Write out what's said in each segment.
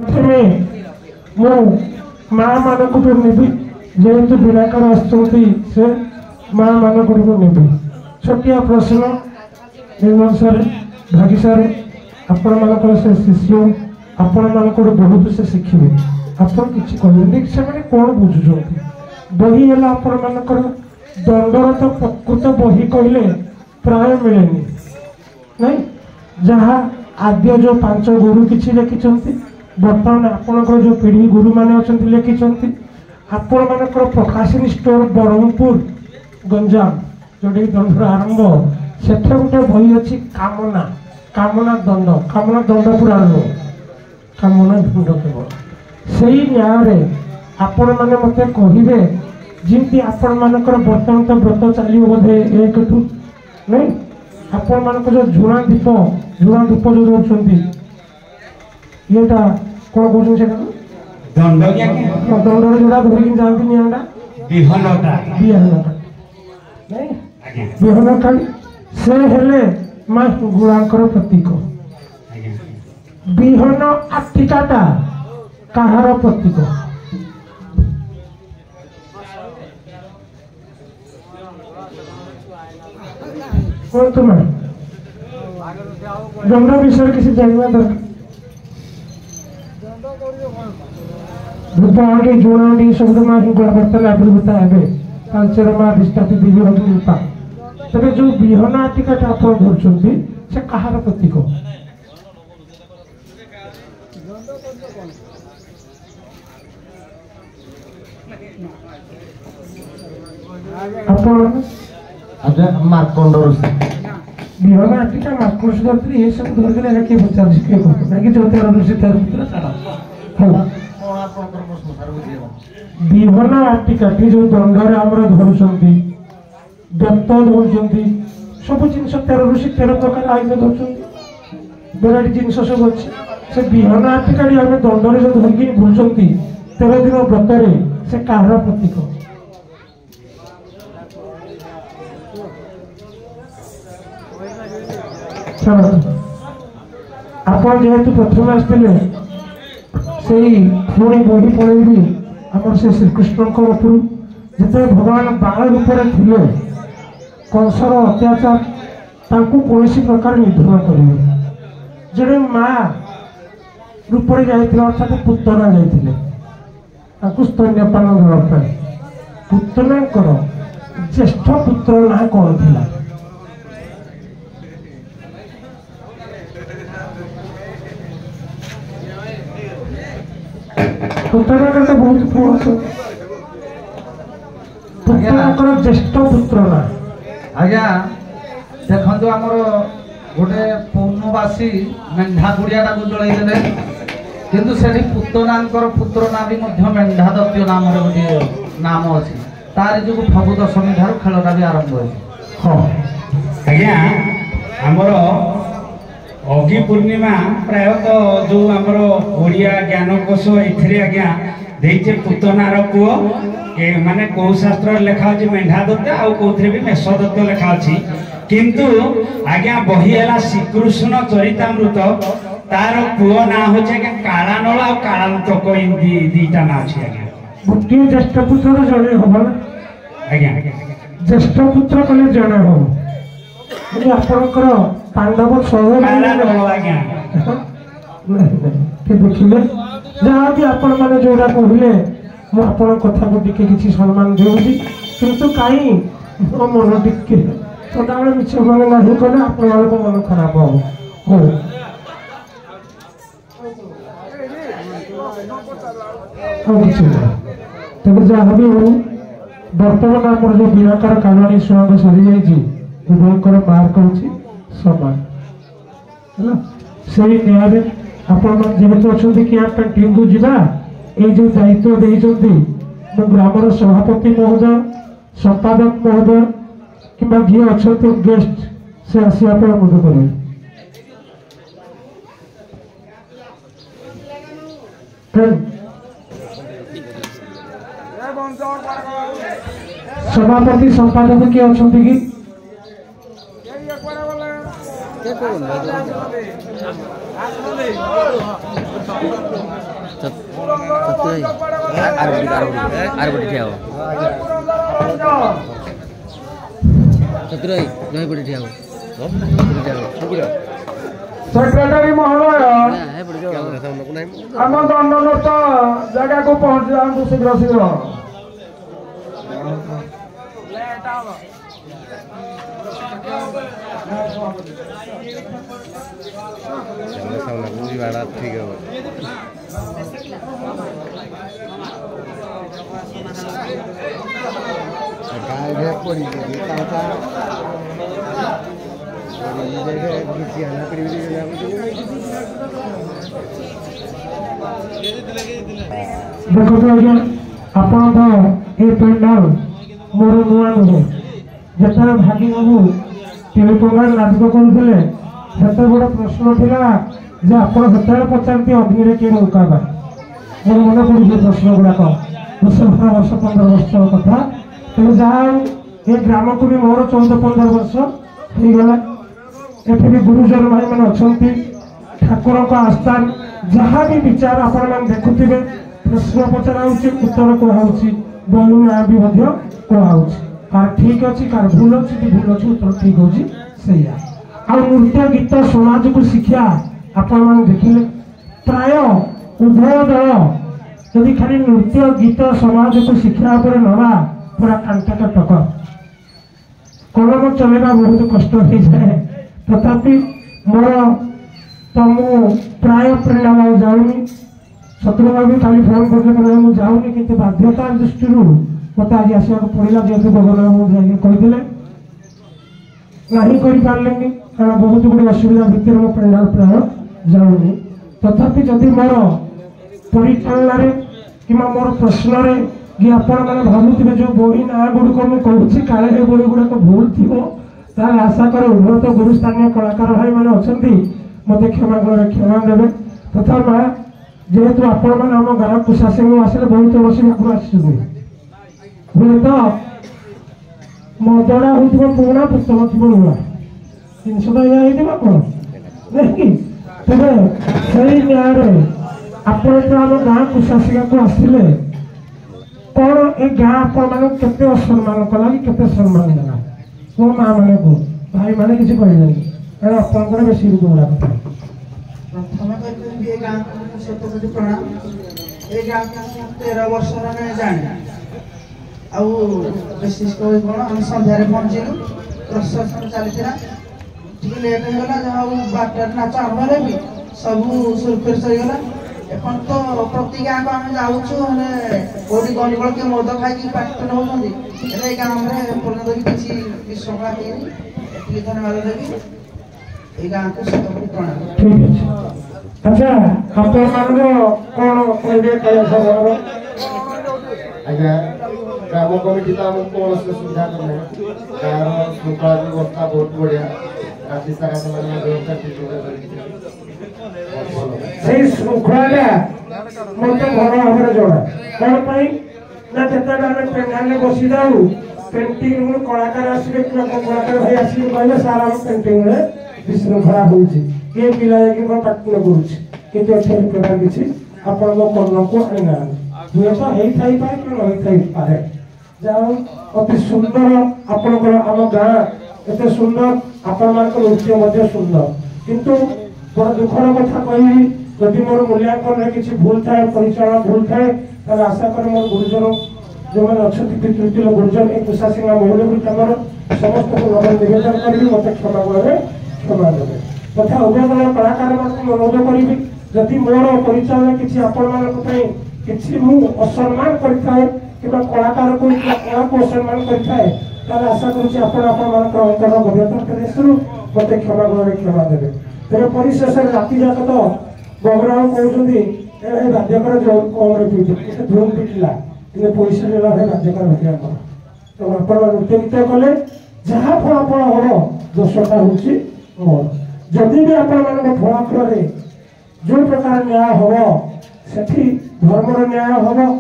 प्रथमे मो माँ मान को नेबी जेहेतु बिनाकार आसुँच से माँ मान को नेबी छोटिया प्रश्न निर्मल सर भागी सर आपण मान से शिष्य आपण मान बहुत से शिखे आपण कि कहते कौन बुझुं बही है आपण मान दंडर तो प्रकृत बही कहले प्राय मिले नहीं जहाँ आद्य जो 5 गुरु किसी लिखिं बर्तमान आपण जो पीढ़ी गुरु मैंने अच्छा लिखिं आपण मान प्रकाशन स्टोर ब्रह्मपुर गंजाम जोटे दंडर आरंभ से गोटे बही अच्छी कामना कामना दंड पुराण नुह कामना दंड केवल से न्याय आपण मैंने मत कहे जमी आपण मानकर बर्तमान तो व्रत चलो बोधे एक नहीं आपण मान जो झुणा दीप जो दौरान येटा कौन कहते दंड जोड़ा धरिक जाती निआटा बिहन काली से हेले माँ गुणांकर प्रतीक बिहन आटिकाटा कहार प्रतीक कौन तुम दंड विषय किसी जानवा दरकार धूपांडी जुणांडी शब्द माँ गुणवत्ता आविर्भूता है पांचर माँ अधिष्ठाती देवी रूपा तेरे जो बिहन आटिकाटा आप धरछन्ति से कहार प्रतीक मार्कंड बिहन आटिका मार्कंड धरती ये सब धरकर किए पचार किए जो 13 ऋषि 13 बिहन आटिकाटी जो दंडरे आमर धरुंट दत्त धरुंट सब जिन 13 ऋषि 13 प्रकार आईन धरुंट बेराटी जिन सब अच्छे से बिहन आटिकाटी आम दंडरे जो धरिकी बुलूँ 13 दिन व्रतरे से कहार प्रतीक आप जेहेतु प्रथम आसते से पुणी बही पढ़ेबी आम से श्रीकृष्ण उपरू जिते भगवान बाल रूप थे कंसर अत्याचार कौन प्रकार निधन करेंगे जड़े माँ रूप अर्थात पुतना जाते स्तन्यपान देवाई पुतना ज्येष्ठ पुत्र ना कौन थी पुत्र बहुत पुओ पुत्र ज्येष्ठ पुत्र ना आज्ञा देखो आमर गोटे पौर्णवासी मेढ़ा गुड़ियाटा को जलैदे किंतु से पुतनांकर पुत्र ना भी मेढ़ा दत्य नाम गोटे नाम अच्छी तार जो फगु दशमी ठार खेलटा भी आरंभ हो हाँ आज्ञा आमर अघी पूर्णिमा प्रायतः जो आमर ओडिया ज्ञानकोश ये आज्ञा देचे पुतनार पुओ माने कौ शास्त्र लेखा मेढ़ा दत्त आउ कौथे भी मेष दत्त लेखा अच्छी किंतु आज्ञा बही है श्रीकृष्ण चरितामृत तार पुओ ना हो कालानल आ कालांतक दीटा ना अच्छी आज्ञा गोटे ज्येष्ठ पुत्र जड़े हम आज्ञा ज्येष्ठ पुत्र कले जड़े हम आपणकर पांडव देखिए जहाँ भी आपण मैंने जोड़ा कहले मुझे कथा को टिके किसी सम्मान दूसरी किंतु कहीं मो मन टिके सदाबे मिछ मन नहीं कले आप मन खराब हो तेज जहाँ भी हो बर्तमान आम जो बिनाकार कहानी सुनाग सरी जाइए उभयकर मार्क होची समान है से न्याय आपण जेहेतु अच्छा कि आप टीम को जीवा ये जो दायित्व देते मो ग्रामर सभापति महोदय संपादक महोदय कि जी अच्छा गेस्ट से आसिया अनुरोध करें सभापति संपादक किए अच्छा कि सेक्रेटरी महोदय आम दंडरत जगह को पहुंच जाऊँ शीघ्र शीघ्र ठीक है पड़ी देखो आज्ञा आपण तो ये पेंडाल मोर नुआ नुहे जतार भागी बाबू टेलीफोन नाटक करुले सेते बड़ प्रश्न थिला जे आपण सेते पचारती अग्नि रे के नौका बा मोर मन पड़ी प्रश्न गुड़ाक 10-12 वर्ष 15 वर्ष कथा तो जाओ ये ग्राम को भी मोर 14-15 वर्ष हो गला एठी भी गुरुजन भाई मैंने अच्छी ठाकुर का आस्थान जहाँ भी विचार आपण मैंने देखुवे प्रश्न पचरा उत्तर कहुच्छी बलू ना भी कहुच्छी ठीक अच्छी कार भूल अच्छी भूल अच्छी उत्तर ठीक होची सैया आ नृत्य गीत समाज को शिक्षा आपण मैंने देखिले प्राय उभय दल यदि खाली नृत्य गीत समाज को शिक्षा पर नवा पूरा कांटक टकर कलम चलेगा बहुत कष्ट हो जाए तथापि मोर तो मु प्राय प्रेरणा जाऊनी शत्रुघ्न भी खाली फोन करके मुझे जाऊनी कि बाध्यता दृष्टि मत आज आसवा पड़ा जेहतु भगवान मुझे कहीदे नहीं करें कारण बहुत गुड़े असुविधा भितर मो प्रेरणा प्राय जाऊनी तथापि जदि मोर परिचालन कि मोर प्रश्न कि आपण मैंने भावुवे जो बही ना गुड़िक मुझे काले बही गुड़ाक भूल थी आशा करे उन्नत गुरु स्थानीय कलाकार भाई मैंने अच्छा मत क्षमा देवे तथा माँ जेहेतु आपण मैंने आम गाँव कुशासी आसले बहुत वर्ष आगे आसुए तो मदड़ा हो पुणा पुस्तक थी नुआ जिनसा या कौन नहीं तेरे से न्याय आपण जो आम गाँव कुशासिका को आसिले कौन ए गाँ आपण केते असम्मान कला कि केते सम्मान देला मो माँ मान को भाई मैंने किसी कहले कारण आपंकर बेसी गुणा कथा प्रथम ये गाँव शतकोटि प्रणाम ये गाँव 13 वर्ष जाने विशेष कौन आम सन्धार पहुँचलु प्रशासन चली ठीक लेट होगा जहाँ बाटर नाच आरंभ भी सब सुरखुर सरीगला एपन तो प्रति गाँव को आम जाऊँ कौटी गंडगोल किए मद खाई पाठ नौकरी गाँव में पर्यटन किसी विश्रृंखला है धन्यवाद देवी ये गाँव को शतकोटि प्रणाम ठीक है अच्छा आपण मानरो कोन कहबे कय सब आज्ञा ग्राम कमिटी तो हमको कौन से सुविधा करना कार श्रृंखला व्यवस्था बहुत बढ़िया राशि सारा समय व्यवस्था ठीक से श्रृंखला मत घर हमरे जोड़ा कोन पई ना जता हम पेंडाल में बसी जाऊ पेंटिंग में कलाकार आसीबे कि कलाकार भाई आसीबे कहले सारा पेंटिंग में विशृंखला होउची ये पिला कि को पाठ न करूची किते अच्छे प्रकार किछि आपण को कर्म को आइना दुए तो हेई थाई पाए कि नहीं थाई पाए जाओ अति सुंदर आपण को आम गाँ एते सुंदर आपण मान को नृत्य मध्य सुंदर किंतु बड़ दुखर कथा कहि यदि मोर मूल्यांकन रे किछि भूल थाए परिचालन भूल थाए तार आशा कर मोर गुरुजन जो मैंने अच्छे पितृतुल्य गुरुजन एक कुशासिंगा मौल्य तमर समस्त को नमन निवेदन करी मत क्षमा करे क्षमा देवे तथा उभय दल कलाकार मान अनुरोध करी जदि मोर परिचालन किछि आपण मान किछि मु असम्मान करथाए किबा कलाकार को कला को असम्मान करथाए तार आशा करूछि आपण मान अंतर गभीरता दृष्टि मत क्षमा करे क्षमा देवे तेरे परिशेष राति जाक तो बगराव कहउछन्ती ए राज्यकर जो कम रे पीट धूम पिटला कि पैसा ले रहे राज्यकर भटिया कर तो आपण नृत्य गीत कले जहाँ फलाफल हम दोषटा हूँ मोर जदि भी आपण फलाफल जो प्रकार न्याय हम से धर्मर न्याय हम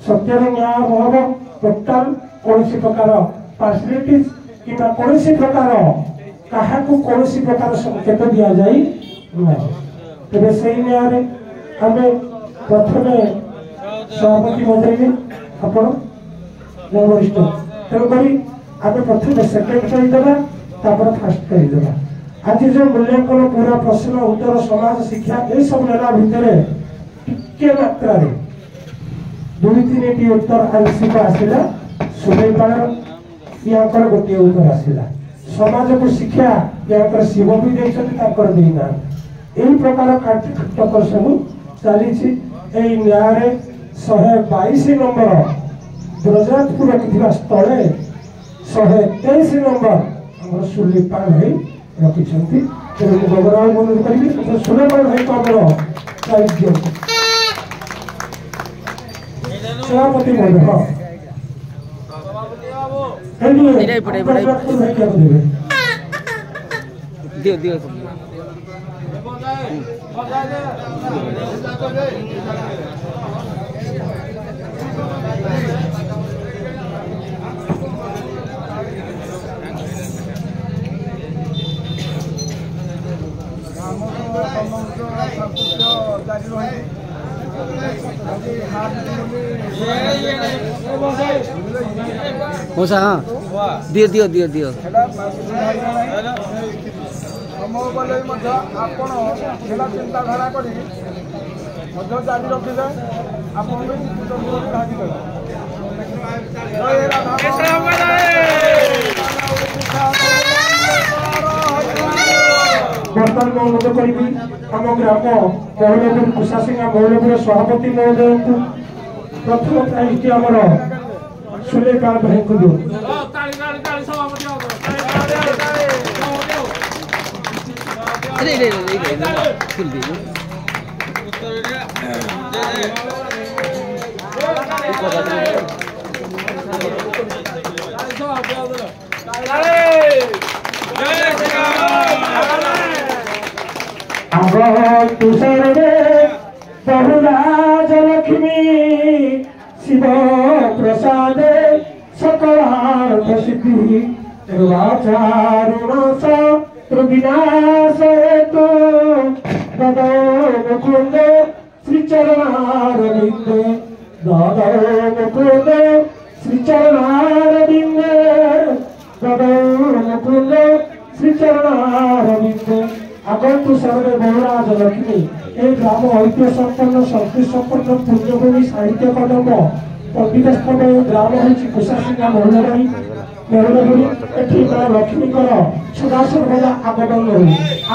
सत्यर न्याय हम टोटाल कौन प्रकार पार्सलिटीज कि कौन प्रकार କାହାକୁ କୌଣସି ପ୍ରକାର ସଂକେତ ଦିଆଯାଇ ନାହିଁ। ତେବେ ସେଇ ନ୍ୟାୟରେ ଆମେ ପ୍ରଥମେ ସଭାପତି ବଜାଇବେ ଆପଣ ବରିଷ୍ଠ, ତେଣୁକରି ଆମେ ପ୍ରଥମେ ସେକେଣ୍ଡ କରିଦେବା ତାପରେ ଫାଷ୍ଟ କରିଦେବା। ଆଜି ଯେଉଁ ମୂଲ୍ୟାଙ୍କନ ପୁରା ପ୍ରଶ୍ନ ଉତ୍ତର ସମାଜ ଶିକ୍ଷା ଏସବୁ ନେଲା ଭିତରେ ଟିକେ ମାତ୍ରାରେ 2-3ଟି ଉତ୍ତର ଆଂଶିକ ଆସିଲା। ସୁନେଇପାଳ ୟାଙ୍କର ଗୋଟିଏ ଉତ୍ତର ଆସିଲା। ସମାଜକୁ ଶିକ୍ଷା ୟାଙ୍କର ଶିବ ବି ଦେଇଛନ୍ତି, ତାଙ୍କର ଦେଇନାହାନ୍ତି। ଏହି ପ୍ରକାର କାର୍ଯ୍ୟକ୍ରମ ସବୁ ଚାଲିଛି। ଏହି ନ୍ୟାୟରେ 122 ନମ୍ବର ବ୍ରଜରାଜପୁର ରଖିଥିବା ସ୍ଥଳେ 123 ନମ୍ବର ଆମର ସୁଲେପାଳ ଭାଇ ରଖିଛନ୍ତି। ତେଣୁ ମୁଁ ଗୌରବ ଅନୁରୋଧ କରିବି ସୁଲେପାଳ ଭାଇଙ୍କୁ ଆମର ଦାୟିତ୍ୱ ସଭାପତି ମହୋଦୟ ଦିଅ मौसा हाँ दियो चिंताधारा कर जारी रखिले ବର୍ତ୍ତମାନ ମୁଁ ଅନୁରୋଧ କରିବି ଆମ ଗ୍ରାମ ମହିଳାପୁର କୁଶାସିଙ୍ଗା ମହିଳାପୁର ସଭାପତି ମହୋଦୟଙ୍କୁ ପ୍ରଥମ ପ୍ରାଇଜଟି ଆମର ସୁଲେପାଳ ଭାଇଙ୍କୁ ଦିଅ। तुषारे बहुराज लक्ष्मी शिव प्रसाद सकलार्थ सिद्धि रुणाचारुण विनाश हेतु ददो मुकुंद श्रीचरणारविंदे ददो मुकुंद श्रीचरणारविंदे ददो मुकुंद श्रीचरणारविंदे आगंतु सर्वे बहुराज लक्ष्मी ए ग्राम ऐतिह्य संपन्न संस्कृति संपन्न पुण्यभूमि साहित्य कदम पंडित स्थल ग्राम होची कुशासिंगा महुलबाई मेरुलगुड़ी एठी मां लक्ष्मीकर सदा सर्वदा आगमन हो।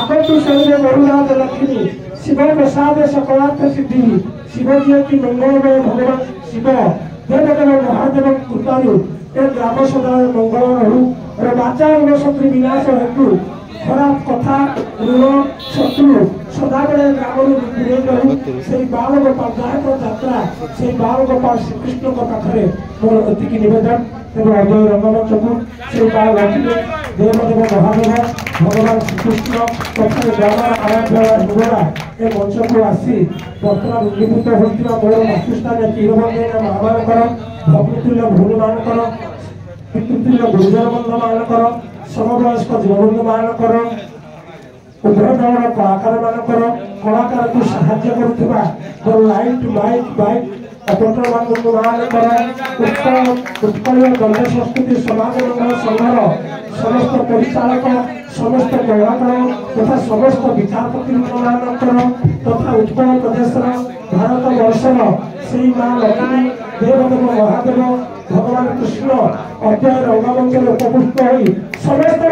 आगंतु सर्वे बहुराज लक्ष्मी शिव प्रसाद सकलार्थ सिद्धि शिव जी की मंगलमय भगवान शिव देवदेव महादेव कृपालु ए ग्राम सदा मंगल रहु और बाचार शत्रु विनाश हेतु खराब कथा ऋण शत्रु सदाबले ग्राम दूरे रहू से बाल गोपाल गायक यात्रा से बाल गोपाल श्रीकृष्ण पाखे मोर एतिकी निवेदन तेज अजय रंगमंच को से बाल रखिले देवदेव महादेव भगवान श्रीकृष्ण तथा ग्राम आराध्य हिंगोरा ए मंच को आसी बर्तमान उन्नीभूत होता मोर मातृस्थान तीरबंधन महामानकर भग्नितुल्य भूमि मानकर पितृतुल्य गुरुजन बंध मानकर समवयस्क जीवबंधु मानकर उभय दलर कलाकार मानकर कलाकार को साहाय्य करुवा लाइट माइक बाइक अपटर बंधु मानकर उत्कल गंध संस्कृति समाज मंडल संघर समस्त परिचालक समस्त कलाकार तथा समस्त विचारपति मानकर तथा उत्कल प्रदेश भारत वर्षर से मां लक्ष्मी देवदेव महादेव भगवान कृष्ण अद्वय रंगमंच उपपुष्ट हो समस्त